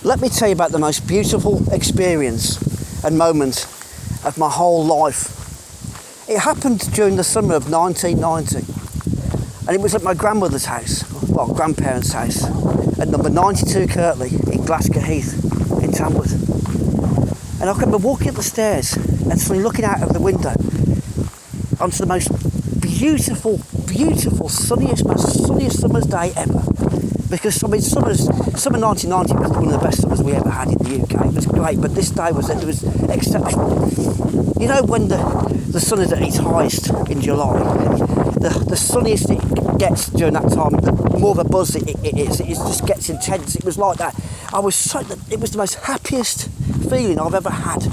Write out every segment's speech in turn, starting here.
Let me tell you about the most beautiful experience and moment of my whole life. It happened during the summer of 1990, and it was at my grandmother's house, well, grandparents' house, at number 92 Kirtley in Glasgow Heath in Tamworth. And I remember walking up the stairs and suddenly looking out of the window onto the most beautiful, sunniest summer's day ever. Because, I mean, summer 1990 was one of the best summers we ever had in the UK. It was great, but this day was exceptional. You know, when the sun is at its highest in July, the sunniest it gets during that time, the more of a buzz it is. It just gets intense. It was like that. It was the most happiest feeling I've ever had.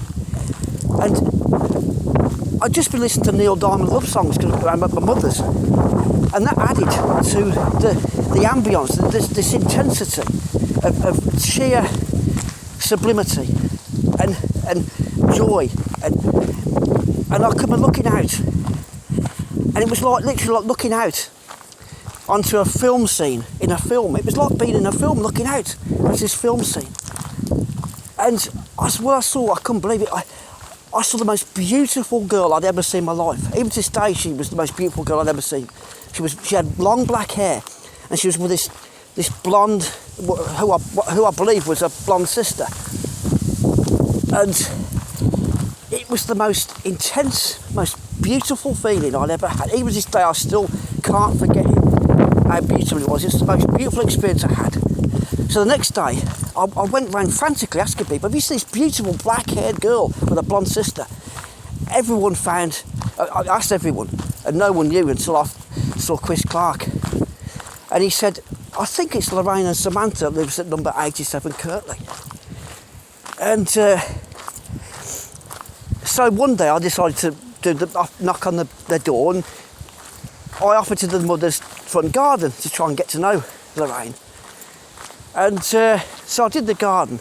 And I'd just been listening to Neil Diamond love songs because I'm at my mother's, and that added to the ambience, this intensity of sheer sublimity and joy, and I could be looking out, and it was like literally like looking out onto a film scene in a film. It was like being in a film, looking out at this film scene, and what I saw, I couldn't believe it. I saw the most beautiful girl I'd ever seen in my life. Even to this day, she was the most beautiful girl I'd ever seen. She had long black hair, and she was with this blonde, who I believe was a blonde sister. And it was the most intense, most beautiful feeling I'd ever had. Even to this day, I still can't forget it, how beautiful it was. It's the most beautiful experience I had. So the next day, I went around frantically asking people, have you seen this beautiful black-haired girl with a blonde sister? I asked everyone, and no one knew until I saw Chris Clark. And he said, I think it's Lorraine and Samantha lives at number 87 Kirtley. And so one day I decided to knock on their door, and I offered to the mother's front garden to try and get to know Lorraine. And so I did the garden,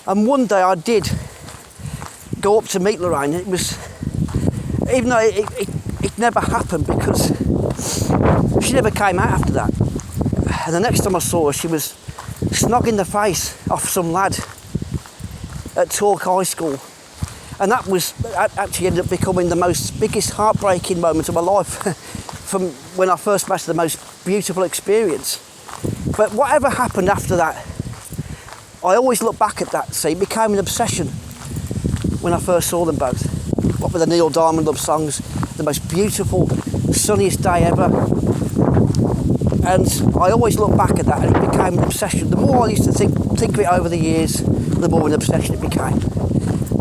and one day I did go up to meet Lorraine. It was, even though it never happened because she never came out after that. And the next time I saw her, she was snogging the face off some lad at Torque High School. And that actually ended up becoming the biggest heartbreaking moment of my life from when I first met her, the most beautiful experience. But whatever happened after that, I always look back at that scene. It became an obsession when I first saw them both. What were the Neil Diamond love songs, the most beautiful, sunniest day ever. And I always look back at that, and it became an obsession. The more I used to think of it over the years, the more an obsession it became.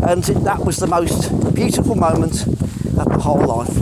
And that was the most beautiful moment of my whole life.